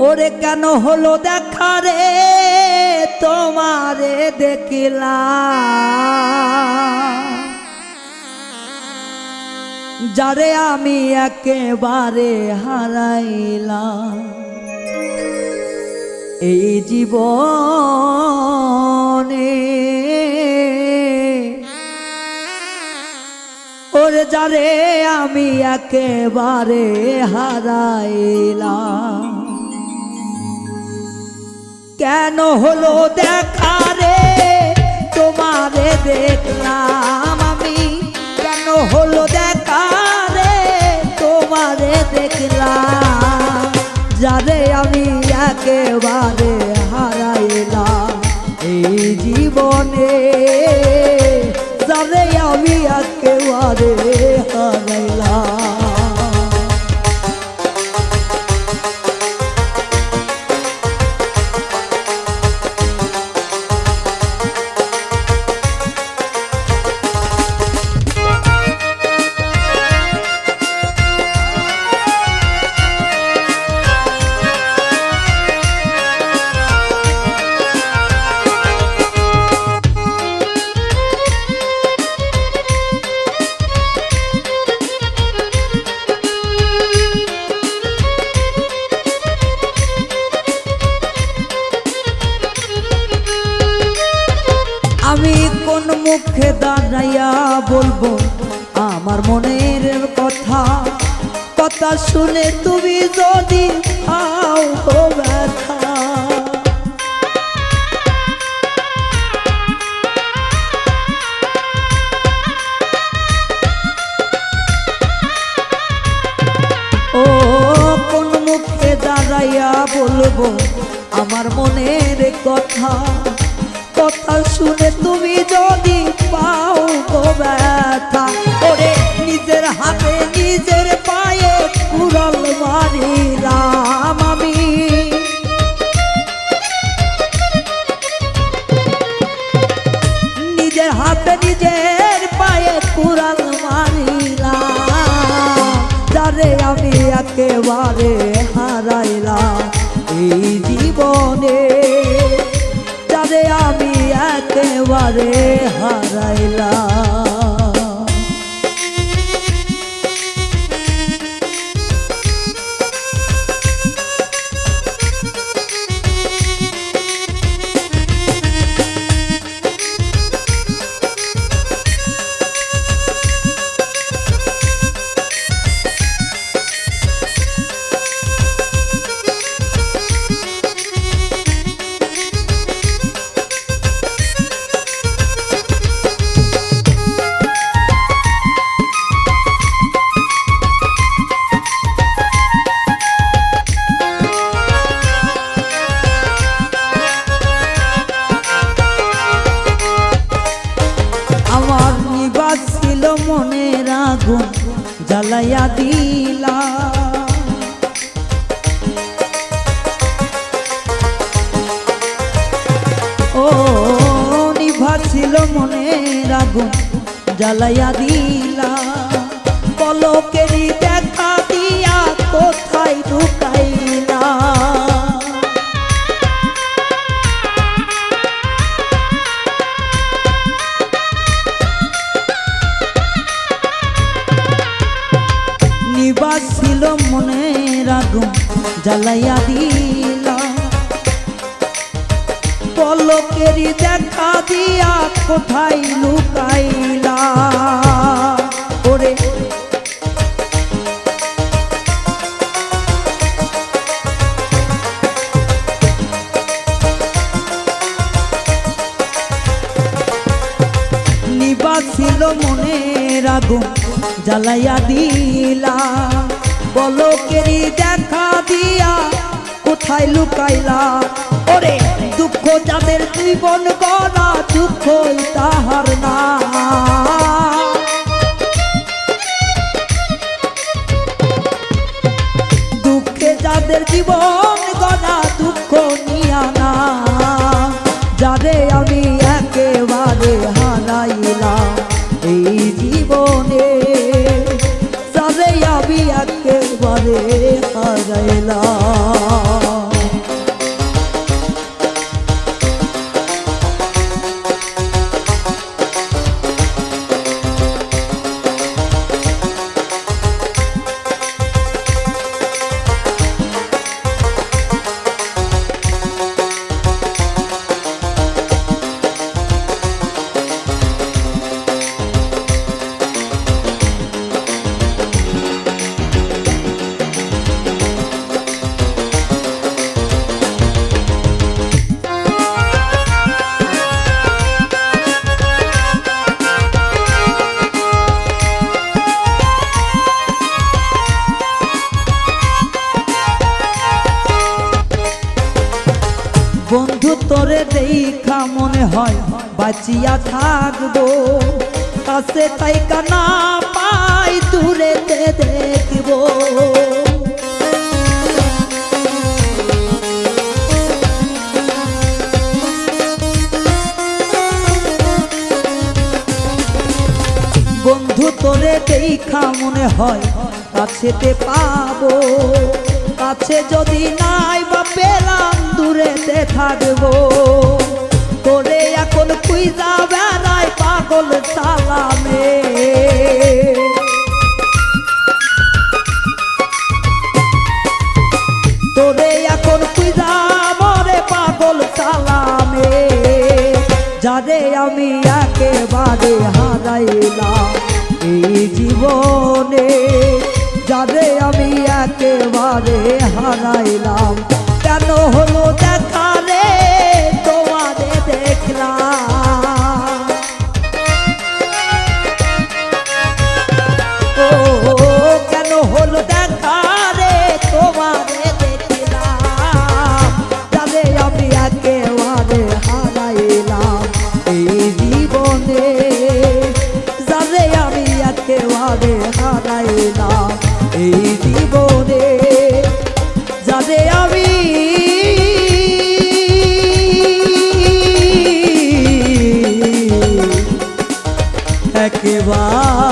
ওরে কেন হলো দেখা রে তোমারে দেখলাম, যারে আমি একেবারে হারাইলাম এই জীবনে। ওরে যারে আমি একেবারে হারাইলাম, কেন হলো দেখা রে তোমারে দেখলাম আমি, কেন হলো দেখা রে তোমারে দেখলাম, যারে আমি একেবারে হারাইলাম এই জীবনে, যারে আমি একেবারে হারাইলাম। আমি কোন মুখে দাঁড়াইয়া বলবো আমার মনের কথা, কথা শুনে তুমি যদি পাও ব্যথা। ও কোন মুখে দাঁড়াইয়া বলবো আমার মনের কথা, কথা শুনে তুমি যদি পাও গো ব্যথা। ওরে নিজের হাতে নিজের পায়ে কুড়াল মারিলাম আমি, নিজের হাতে নিজের পায়ে কুড়াল মারিলাম, যারে আমি একেবারে হারাইলাম এই জীবনে, যারে আমি একেবারে হারাইলাম। মনের আগুন জ্বালাইয়া দিলা, ও নিভাছিল মনের আগুন জ্বালাইয়া দিলা, পলকেরই দেখা দিয়া কোথায় ঢুকাইলা। ছিল মনের আগুন জ্বালাইয়া দিলা, পলকেরই দেখা দিয়া কোথায় লুকাইলা। ওরে নিবাছিল মনের আগুন জ্বালাইয়া দিলা, পলকেরই দেখা দিয়া কোথায় লুকাইলা। ওরে দুঃখ যাদের জীবন গড়া দুঃখই তাহার না, দুঃখে যাদের জীবন গড়া দুঃখ নিয়া না, যারে আমি একেবারে হারাইলাম এই জীবনে, যারে আমি একেবারে হারাইলাম। বন্ধু তোরে দেখা মনে হয় বাঁচিয়া থাকবো, কাছে তাই কানা পাই দূরেতে দেখবো। বন্ধু তোরে দেখা মনে হয় কাছেতে পাবো, কাছে যদি নাই বা পেলাম দূরেতে থাকবো। তোরে এখন খুঁজা বেড়াই পাগল সালামে, তোরে এখন খুঁজা মরে পাগল সালামে। যারে আমি একেবারে হারাইলাম এই জীবনে, যারে আমি একেবারে হারাইলাম। কেন হলো দেখা রে তোমারে দেখলাম, ও কেন হলো দেখা রে তোমারে দেখলাম। যারে আমি একেবারে হারাইলাম এই জীবনে, যারে আমি একেবারে হারাইলাম এই জীবনে, যারে আমি একেবারে